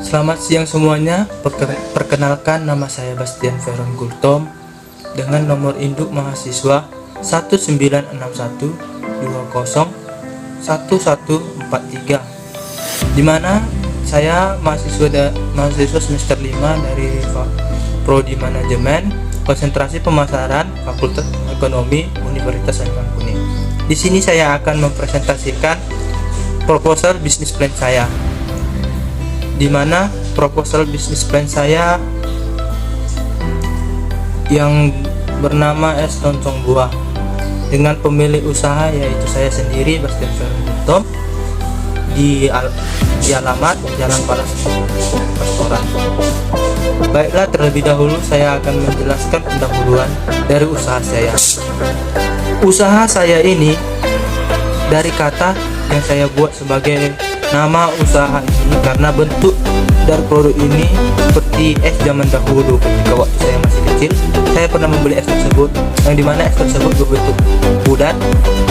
Selamat siang semuanya. Perkenalkan, nama saya Bastian Veron Gultom dengan nomor induk mahasiswa 1961201143, di mana saya mahasiswa semester 5 dari Prodi Manajemen, konsentrasi pemasaran, Fakultas Ekonomi, Universitas Hasanuddin Kuning. Di sini saya akan mempresentasikan proposal bisnis plan saya, di mana proposal bisnis plan saya yang bernama Es Lontong Buah, dengan pemilik usaha yaitu saya sendiri, Bastian Veron Gultom, di alamat Jalan Palas Pastoran. Baiklah, terlebih dahulu saya akan menjelaskan pendahuluan dari usaha saya. Usaha saya ini dari kata yang saya buat sebagai nama usaha ini karena bentuk dari produk ini seperti es zaman dahulu. Ketika waktu saya masih kecil, saya pernah membeli es tersebut, yang dimana es tersebut berbentuk bulat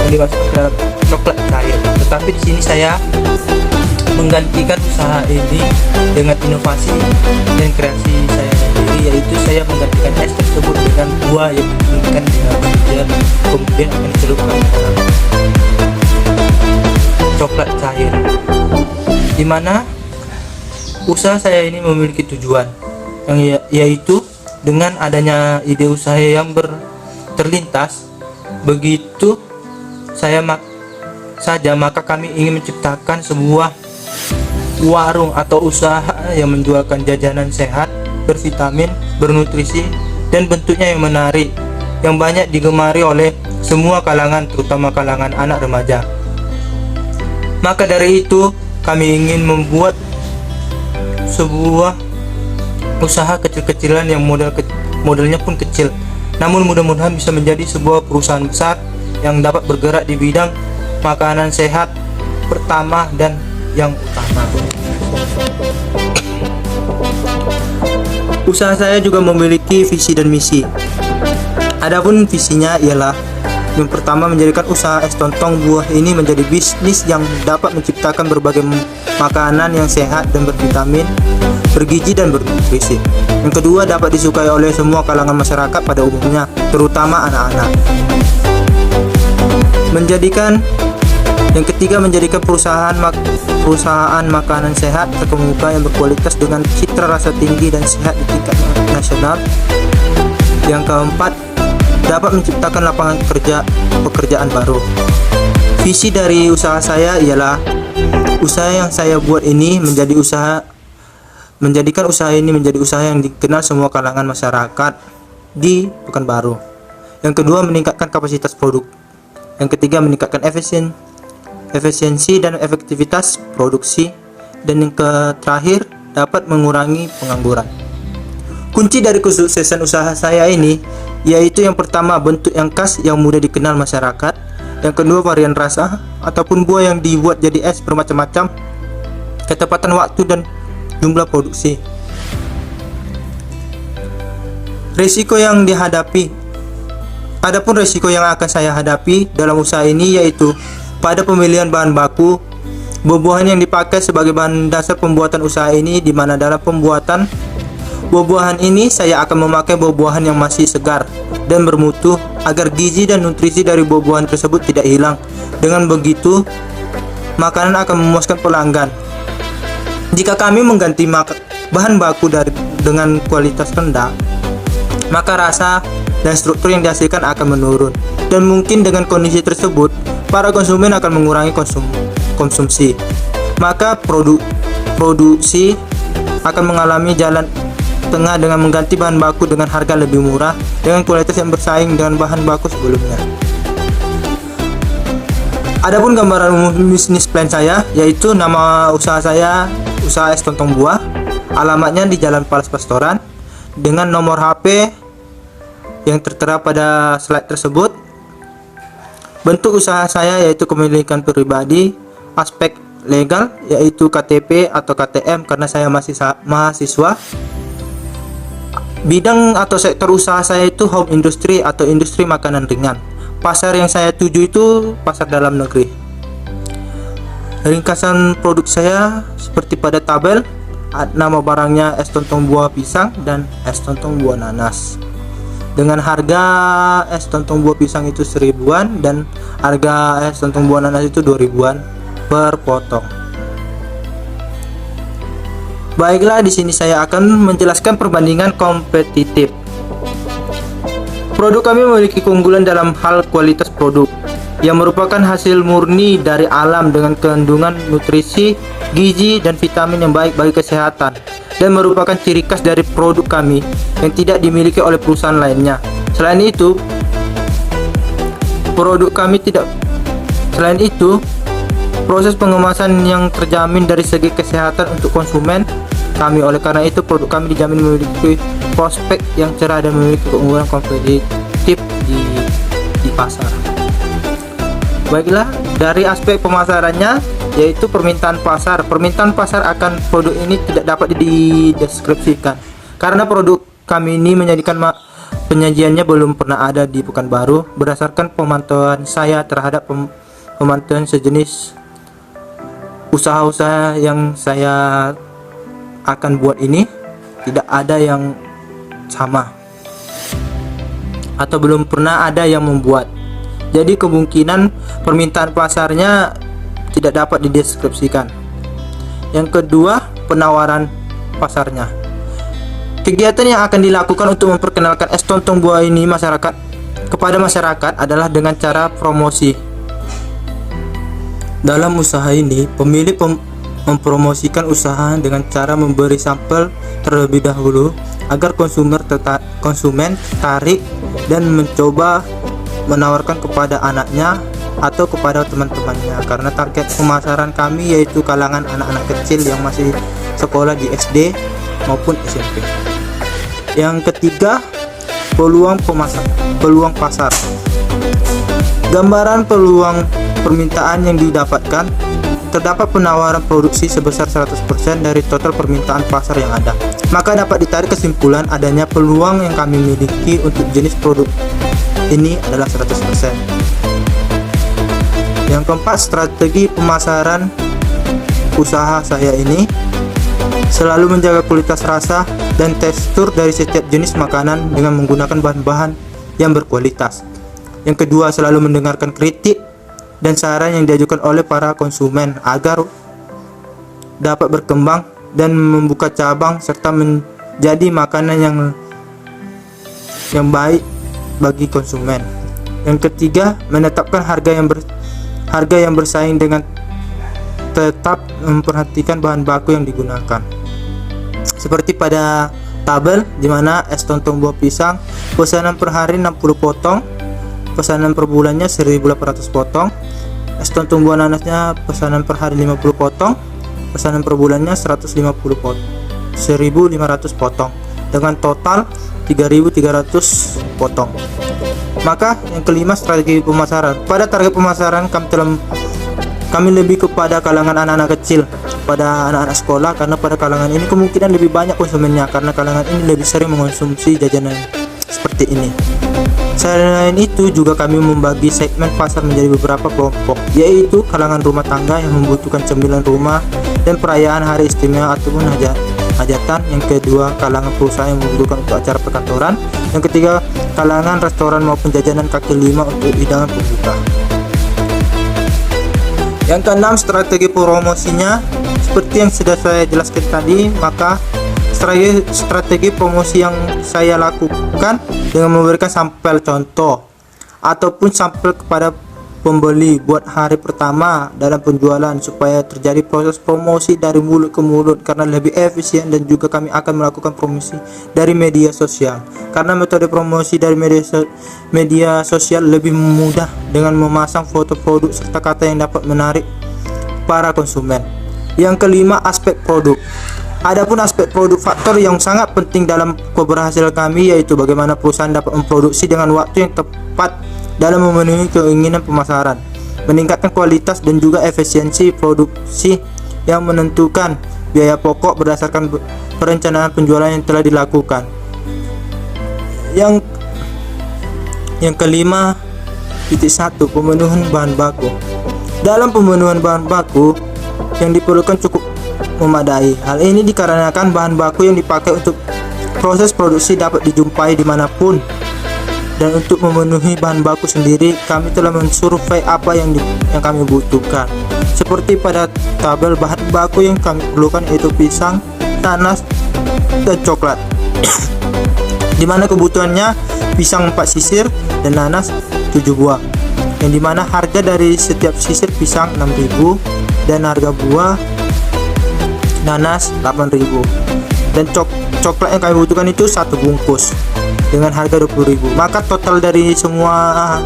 yang dimasukkan ke dalam coklat cair. Tetapi di sini saya menggantikan usaha ini dengan inovasi dan kreasi saya sendiri, yaitu saya menggantikan es tersebut dengan buah yang dikeringkan dengan oksigen, kemudian akan dicelupkan ke dalam coklat cair, di mana usaha saya ini memiliki tujuan yaitu dengan adanya ide usaha yang terlintas begitu maka kami ingin menciptakan sebuah warung atau usaha yang menjualkan jajanan sehat, bervitamin, bernutrisi, dan bentuknya yang menarik, yang banyak digemari oleh semua kalangan, terutama kalangan anak remaja. Maka dari itu kami ingin membuat sebuah usaha kecil-kecilan yang modalnya pun kecil, namun mudah-mudahan bisa menjadi sebuah perusahaan besar yang dapat bergerak di bidang makanan sehat pertama dan yang utama. Usaha saya juga memiliki visi dan misi. Adapun visinya ialah yang pertama, menjadikan usaha es lontong buah ini menjadi bisnis yang dapat menciptakan berbagai makanan yang sehat dan bervitamin, bergizi dan bernutrisi. Yang kedua, dapat disukai oleh semua kalangan masyarakat pada umumnya, terutama anak-anak. Yang ketiga, menjadikan perusahaan makanan sehat terkemuka yang berkualitas dengan citra rasa tinggi dan sehat di tingkat nasional. Yang keempat, dapat menciptakan lapangan pekerjaan baru. Visi dari usaha saya ialah usaha yang saya buat ini menjadikan usaha ini menjadi usaha yang dikenal semua kalangan masyarakat di Pekanbaru. Yang kedua, meningkatkan kapasitas produk. Yang ketiga, meningkatkan efisiensi dan efektivitas produksi. Dan yang terakhir, dapat mengurangi pengangguran. Kunci dari kesuksesan usaha saya ini yaitu yang pertama, bentuk yang khas yang mudah dikenal masyarakat. Yang kedua, varian rasa ataupun buah yang dibuat jadi es bermacam-macam, ketepatan waktu dan jumlah produksi. Risiko yang dihadapi. Adapun risiko yang akan saya hadapi dalam usaha ini yaitu pada pemilihan bahan baku, buah-buahan yang dipakai sebagai bahan dasar pembuatan usaha ini, di mana dalam pembuatan buah-buahan ini saya akan memakai buah-buahan yang masih segar dan bermutu agar gizi dan nutrisi dari buah-buahan tersebut tidak hilang. Dengan begitu, makanan akan memuaskan pelanggan. Jika kami mengganti bahan baku dengan kualitas rendah, maka rasa dan struktur yang dihasilkan akan menurun, dan mungkin dengan kondisi tersebut para konsumen akan mengurangi konsumsi. Maka produksi akan mengalami jalan tengah dengan mengganti bahan baku dengan harga lebih murah dengan kualitas yang bersaing dengan bahan baku sebelumnya. Adapun gambaran umum bisnis plan saya yaitu nama usaha saya usaha es lontong buah, alamatnya di Jalan Palas Pastoran, dengan nomor HP yang tertera pada slide tersebut. Bentuk usaha saya yaitu kepemilikan pribadi, aspek legal yaitu KTP atau KTM karena saya masih mahasiswa. Bidang atau sektor usaha saya itu home industry atau industri makanan ringan. Pasar yang saya tuju itu pasar dalam negeri. Ringkasan produk saya seperti pada tabel. Nama barangnya es tontong buah pisang dan es tontong buah nanas. Dengan harga es tontong buah pisang itu 1000-an dan harga es tontong buah nanas itu 2000-an per potong. Baiklah, di sini saya akan menjelaskan perbandingan kompetitif. Produk kami memiliki keunggulan dalam hal kualitas produk yang merupakan hasil murni dari alam dengan kandungan nutrisi, gizi, dan vitamin yang baik bagi kesehatan, dan merupakan ciri khas dari produk kami yang tidak dimiliki oleh perusahaan lainnya. Selain itu, proses pengemasan yang terjamin dari segi kesehatan untuk konsumen kami. Oleh karena itu, produk kami dijamin memiliki prospek yang cerah dan memiliki keunggulan kompetitif di pasar. Baiklah, dari aspek pemasarannya, yaitu permintaan pasar. Permintaan pasar akan produk ini tidak dapat dideskripsikan karena produk kami ini penyajiannya belum pernah ada di Pekanbaru. Berdasarkan pemantauan saya terhadap pemantauan sejenis usaha-usaha yang saya akan buat ini, tidak ada yang sama atau belum pernah ada yang membuat. Jadi kemungkinan permintaan pasarnya tidak dapat dideskripsikan. Yang kedua, penawaran pasarnya. Kegiatan yang akan dilakukan untuk memperkenalkan es tontong buah ini kepada masyarakat adalah dengan cara promosi. Dalam usaha ini, pemilik mempromosikan usaha dengan cara memberi sampel terlebih dahulu agar konsumen tertarik dan mencoba menawarkan kepada anaknya atau kepada teman-temannya, karena target pemasaran kami yaitu kalangan anak-anak kecil yang masih sekolah di SD maupun SMP. Yang ketiga, peluang pasar. Gambaran peluang permintaan yang didapatkan. Terdapat penawaran produksi sebesar 100% dari total permintaan pasar yang ada. Maka dapat ditarik kesimpulan adanya peluang yang kami miliki untuk jenis produk ini adalah 100%. Yang keempat, strategi pemasaran usaha saya ini selalu menjaga kualitas rasa dan tekstur dari setiap jenis makanan dengan menggunakan bahan-bahan yang berkualitas. Yang kedua, selalu mendengarkan kritik dan saran yang diajukan oleh para konsumen agar dapat berkembang dan membuka cabang serta menjadi makanan yang baik bagi konsumen. Yang ketiga, menetapkan harga yang bersaing dengan tetap memperhatikan bahan baku yang digunakan. Seperti pada tabel di mana es tontong buah pisang pesanan per hari 60 potong, pesanan per bulannya 1800 potong. Es tontong buah nanasnya pesanan per hari 50 potong, pesanan per bulannya 150 potong, 1500 potong, dengan total 3300 potong. Maka yang kelima, strategi pemasaran. Pada target pemasaran kami lebih kepada kalangan anak-anak kecil, pada anak-anak sekolah, karena pada kalangan ini kemungkinan lebih banyak konsumennya, karena kalangan ini lebih sering mengonsumsi jajanan seperti ini. Selain itu juga kami membagi segmen pasar menjadi beberapa kelompok, yaitu kalangan rumah tangga yang membutuhkan cemilan rumah dan perayaan hari istimewa ataupun hajatan. Yang kedua, kalangan perusahaan yang membutuhkan untuk acara perkantoran. Yang ketiga, kalangan restoran maupun jajanan kaki lima untuk hidangan pembuka. Yang keenam, strategi promosinya. Seperti yang sudah saya jelaskan tadi, maka strategi promosi yang saya lakukan dengan memberikan sampel contoh ataupun sampel kepada pembeli buat hari pertama dalam penjualan, supaya terjadi proses promosi dari mulut ke mulut karena lebih efisien. Dan juga kami akan melakukan promosi dari media sosial karena metode promosi dari media sosial lebih mudah dengan memasang foto produk serta kata yang dapat menarik para konsumen. Yang kelima, aspek produk. Adapun aspek produk, faktor yang sangat penting dalam keberhasilan kami yaitu bagaimana perusahaan dapat memproduksi dengan waktu yang tepat dalam memenuhi keinginan pemasaran, meningkatkan kualitas dan juga efisiensi produksi yang menentukan biaya pokok berdasarkan perencanaan penjualan yang telah dilakukan. Yang kelima, titik 1, pemenuhan bahan baku. Dalam pemenuhan bahan baku yang diperlukan cukup memadai. Hal ini dikarenakan bahan baku yang dipakai untuk proses produksi dapat dijumpai dimanapun. Dan untuk memenuhi bahan baku sendiri, kami telah mensurvei apa yang kami butuhkan. Seperti pada tabel bahan baku yang kami perlukan yaitu pisang, nanas, dan coklat. Dimana kebutuhannya pisang 4 sisir dan nanas 7 buah. Yang dimana harga dari setiap sisir pisang 6.000 dan harga buah nanas 8.000. Dan coklat yang kami butuhkan itu 1 bungkus dengan harga 20.000. Maka total dari semua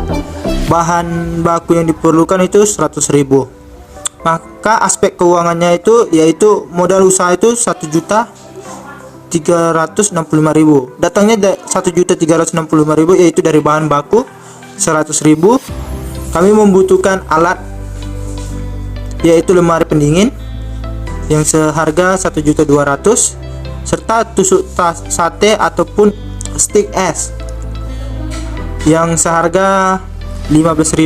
bahan baku yang diperlukan itu 100.000. Maka aspek keuangannya itu yaitu modal usaha itu 1.365.000. Datangnya 1.365.000 yaitu dari bahan baku 100.000. Kami membutuhkan alat yaitu lemari pendingin yang seharga 1.200.000 serta tusuk sate ataupun stick es yang seharga 15.000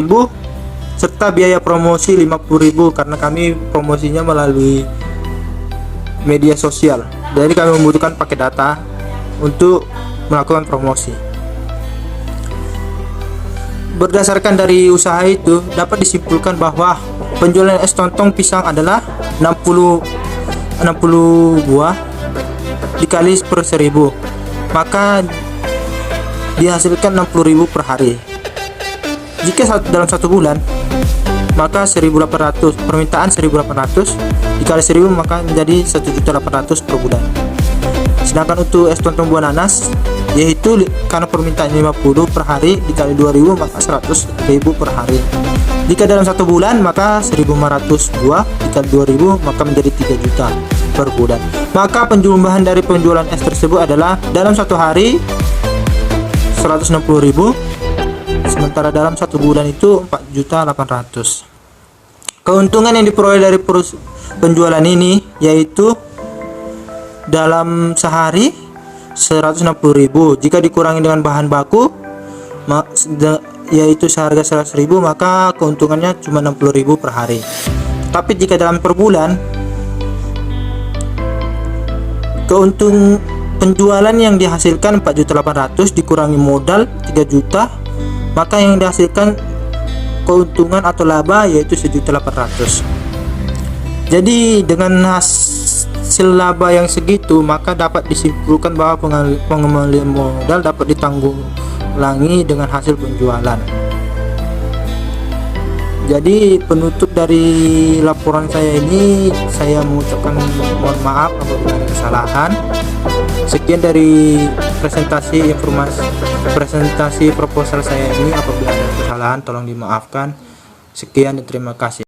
serta biaya promosi 50.000 karena kami promosinya melalui media sosial. Jadi kami membutuhkan pakai data untuk melakukan promosi. Berdasarkan dari usaha itu dapat disimpulkan bahwa penjualan es tontong pisang adalah 60 buah dikali per 1.000, maka dihasilkan 60.000 per hari. Jika dalam 1 bulan, maka 1.800, permintaan 1.800 dikali 1.000 maka menjadi 1.800.000 per bulan. Sedangkan untuk es tontong buah nanas yaitu karena permintaan 50 per hari dikali 2.000 maka 100.000 per hari. Jika dalam 1 bulan maka 1.500 buah dikali 2.000 maka menjadi 3 juta per bulan. Maka penjumlahan dari penjualan es tersebut adalah dalam 1 hari 160.000, sementara dalam 1 bulan itu 4.800.000. Keuntungan yang diperoleh dari penjualan ini yaitu dalam sehari 160.000 jika dikurangi dengan bahan baku yaitu seharga 100.000, maka keuntungannya cuma 60.000 per hari. Tapi jika dalam per bulan, keuntungan penjualan yang dihasilkan 4.800.000 dikurangi modal 3 juta, maka yang dihasilkan keuntungan atau laba yaitu 1.800.000. Jadi dengan hasil laba yang segitu, maka dapat disimpulkan bahwa pengembalian modal dapat ditanggulangi dengan hasil penjualan. Jadi penutup dari laporan saya ini, saya mengucapkan mohon maaf apabila ada kesalahan. Sekian dari presentasi proposal saya ini. Apabila ada kesalahan tolong dimaafkan. Sekian dan terima kasih.